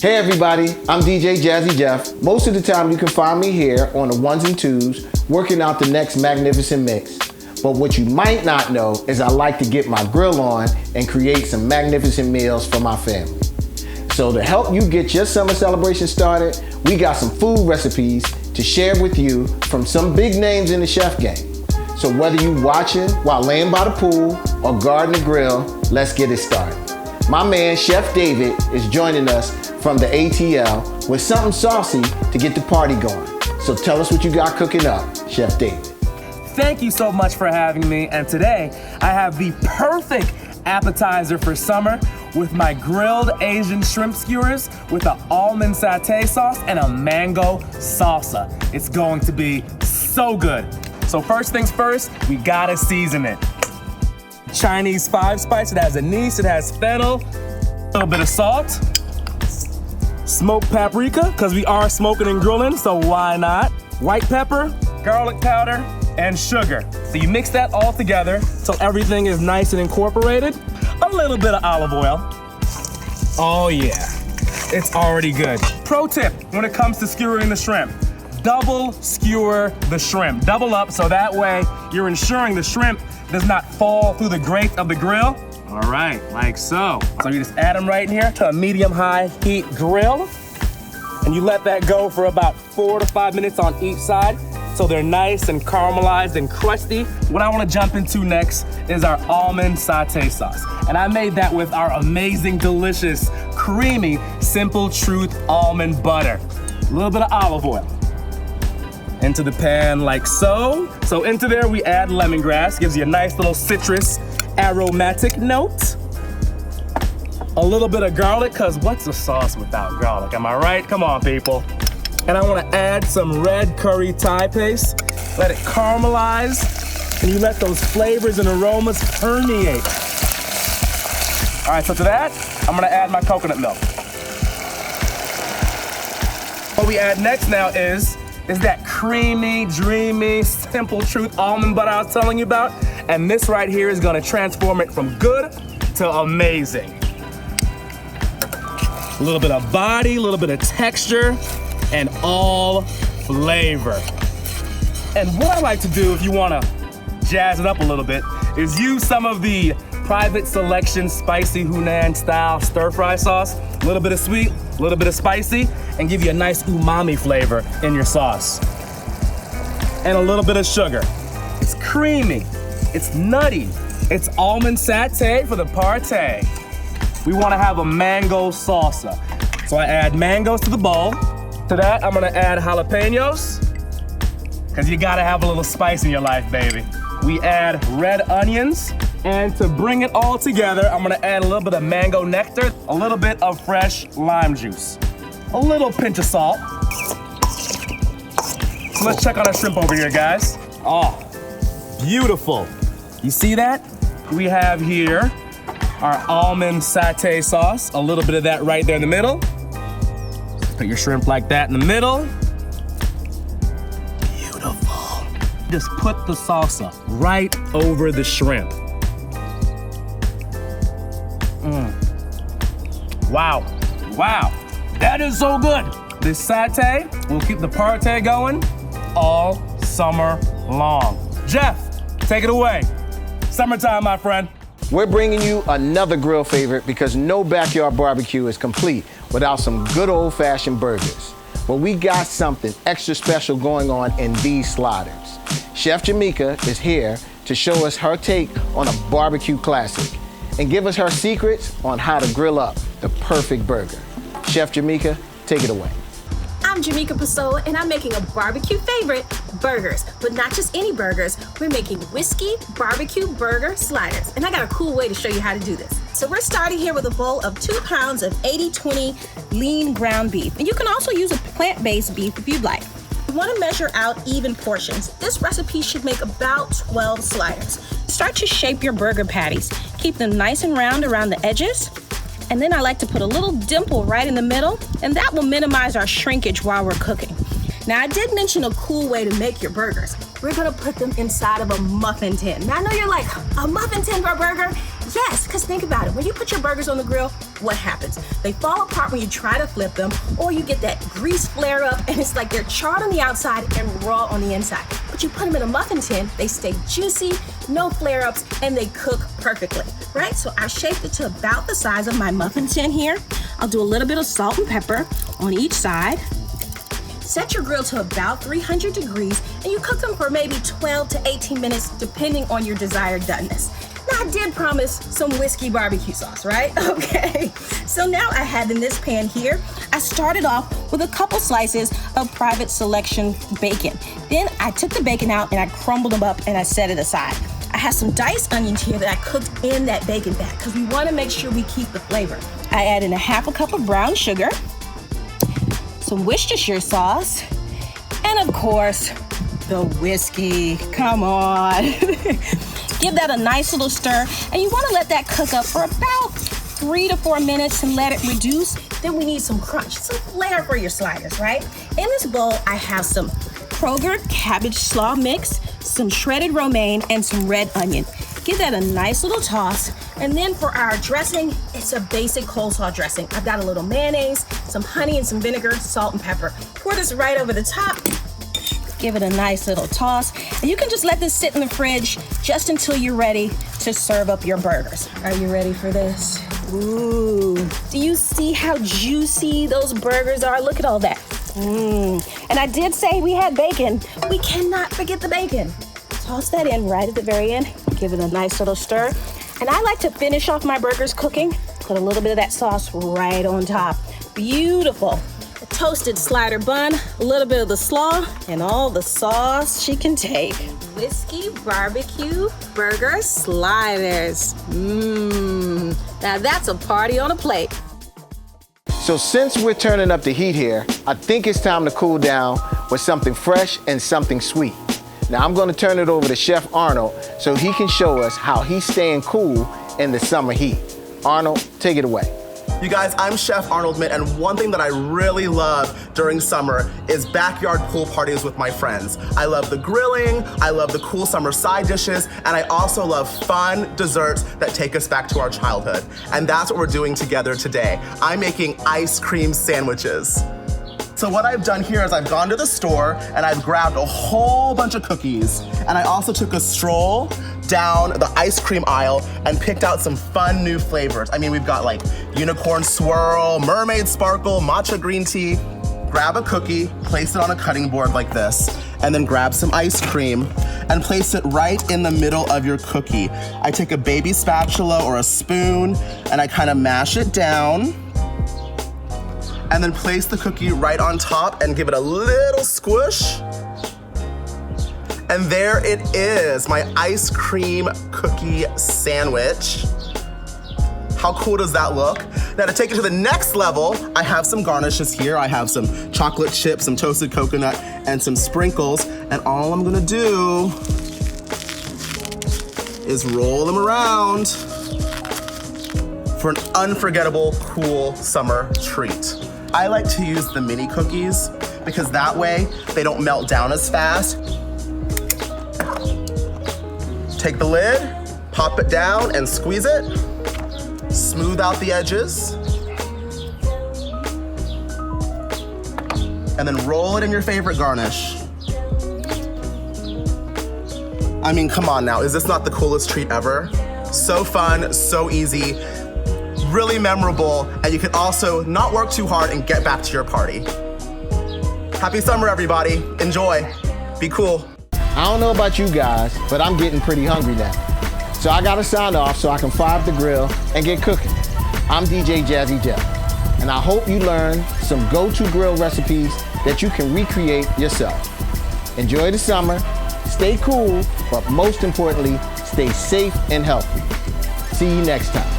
Hey everybody, I'm DJ Jazzy Jeff. Most of the time you can find me here on the ones and twos working out the next magnificent mix. But what you might not know is I like to get my grill on and create some magnificent meals for my family. So to help you get your summer celebration started, we got some food recipes to share with you from some big names in the chef game. So whether you watching while laying by the pool or guarding the grill, let's get it started. My man Chef David is joining us from the ATL with something saucy to get the party going. So tell us what you got cooking up, Chef David. Thank you so much for having me. And today I have the perfect appetizer for summer with my grilled Asian shrimp skewers with an almond satay sauce and a mango salsa. It's going to be so good. So first things first, we gotta season it. Chinese 5-spice, it has anise, it has fennel, a little bit of salt, smoked paprika, because we are smoking and grilling, so why not? White pepper, garlic powder, and sugar. So you mix that all together till everything is nice and incorporated. A little bit of olive oil. Oh yeah, it's already good. Pro tip when it comes to skewering the shrimp, double skewer the shrimp. Double up so that way you're ensuring the shrimp does not fall through the grate of the grill. All right, like so. So you just add them right in here to a medium-high heat grill, and you let that go for about 4 to 5 minutes on each side so they're nice and caramelized and crusty. What I want to jump into next is our almond satay sauce. And I made that with our amazing, delicious, creamy, Simple Truth almond butter. A little bit of olive oil. Into the pan like so. So into there we add lemongrass, gives you a nice little citrus aromatic note. A little bit of garlic, cause what's a sauce without garlic, am I right? Come on, people. And I wanna add some red curry Thai paste. Let it caramelize, and you let those flavors and aromas permeate. All right, so to that, I'm gonna add my coconut milk. What we add next now is that creamy, dreamy, Simple Truth almond butter I was telling you about. And this right here is gonna transform it from good to amazing. A little bit of body, a little bit of texture, and all flavor. And what I like to do, if you wanna jazz it up a little bit, is use some of the Private Selection spicy Hunan style stir fry sauce. A little bit of sweet, a little bit of spicy, and give you a nice umami flavor in your sauce. And a little bit of sugar. It's creamy, it's nutty, it's almond satay for the party. We wanna have a mango salsa. So I add mangoes to the bowl. To that, I'm gonna add jalapenos, cause you gotta have a little spice in your life, baby. We add red onions, and to bring it all together, I'm gonna add a little bit of mango nectar, a little bit of fresh lime juice, a little pinch of salt. So let's check on our shrimp over here, guys. Oh, beautiful. You see that? We have here our almond satay sauce, a little bit of that right there in the middle. Put your shrimp like that in the middle. Beautiful. Just put the salsa right over the shrimp. Wow, wow, that is so good. This satay will keep the party going all summer long. Jeff, take it away. Summertime, my friend. We're bringing you another grill favorite because no backyard barbecue is complete without some good old-fashioned burgers. But we got something extra special going on in these sliders. Chef Jamika is here to show us her take on a barbecue classic and give us her secrets on how to grill up the perfect burger. Chef Jamika, take it away. I'm Jamika Pessoa, and I'm making a barbecue favorite, burgers. But not just any burgers, we're making whiskey barbecue burger sliders. And I got a cool way to show you how to do this. So we're starting here with a bowl of 2 pounds of 80-20 lean ground beef. And you can also use a plant-based beef if you'd like. You want to measure out even portions. This recipe should make about 12 sliders. Start to shape your burger patties. Keep them nice and round around the edges. And then I like to put a little dimple right in the middle, and that will minimize our shrinkage while we're cooking. Now, I did mention a cool way to make your burgers. We're gonna put them inside of a muffin tin. Now, I know you're like, a muffin tin for a burger? Yes, because think about it. When you put your burgers on the grill, what happens? They fall apart when you try to flip them, or you get that grease flare up and it's like they're charred on the outside and raw on the inside. But you put them in a muffin tin, they stay juicy, no flare ups, and they cook perfectly, right? So I shaped it to about the size of my muffin tin here. I'll do a little bit of salt and pepper on each side. Set your grill to about 300 degrees and you cook them for maybe 12 to 18 minutes depending on your desired doneness. Now I did promise some whiskey barbecue sauce, right? Okay, so now I have in this pan here, I started off with a couple slices of private selection bacon. Then I took the bacon out and I crumbled them up and I set it aside. I have some diced onions here that I cooked in that bacon fat because we want to make sure we keep the flavor. I add in a half a cup of brown sugar, some Worcestershire sauce, and of course, the whiskey. Come on. Give that a nice little stir, and you want to let that cook up for about 3 to 4 minutes and let it reduce. Then we need some crunch, some flair for your sliders, right? In this bowl, I have some Kroger cabbage slaw mix, some shredded romaine, and some red onion. Give that a nice little toss. And then for our dressing, it's a basic coleslaw dressing. I've got a little mayonnaise, some honey and some vinegar, salt and pepper. Pour this right over the top. Give it a nice little toss. And you can just let this sit in the fridge just until you're ready to serve up your burgers. Are you ready for this? Ooh, do you see how juicy those burgers are? Look at all that. And I did say we had bacon. We cannot forget the bacon. Toss that in right at the very end. Give it a nice little stir. And I like to finish off my burgers cooking. Put a little bit of that sauce right on top. Beautiful. A toasted slider bun, a little bit of the slaw, and all the sauce she can take. Whiskey barbecue burger sliders. Now that's a party on a plate. So since we're turning up the heat here, I think it's time to cool down with something fresh and something sweet. Now I'm gonna turn it over to Chef Arnold so he can show us how he's staying cool in the summer heat. Arnold, take it away. You guys, I'm Chef Arnold Myint, and one thing that I really love during summer is backyard pool parties with my friends. I love the grilling, I love the cool summer side dishes, and I also love fun desserts that take us back to our childhood. And that's what we're doing together today. I'm making ice cream sandwiches. So what I've done here is I've gone to the store and I've grabbed a whole bunch of cookies, and I also took a stroll down the ice cream aisle and picked out some fun new flavors. I mean, we've got like unicorn swirl, mermaid sparkle, matcha green tea. Grab a cookie, place it on a cutting board like this, and then grab some ice cream and place it right in the middle of your cookie. I take a baby spatula or a spoon and I kind of mash it down, and then place the cookie right on top and give it a little squish. And there it is, my ice cream cookie sandwich. How cool does that look? Now to take it to the next level, I have some garnishes here. I have some chocolate chips, some toasted coconut, and some sprinkles. And all I'm gonna do is roll them around for an unforgettable, cool summer treat. I like to use the mini cookies because that way they don't melt down as fast. Take the lid, pop it down and squeeze it. Smooth out the edges. And then roll it in your favorite garnish. I mean, come on now, is this not the coolest treat ever? So fun, so easy, really memorable, and you can also not work too hard and get back to your party. Happy summer, everybody. Enjoy. Be cool. I don't know about you guys, but I'm getting pretty hungry now. So I gotta sign off so I can fire up the grill and get cooking. I'm DJ Jazzy Jeff, and I hope you learned some go-to grill recipes that you can recreate yourself. Enjoy the summer, stay cool, but most importantly, stay safe and healthy. See you next time.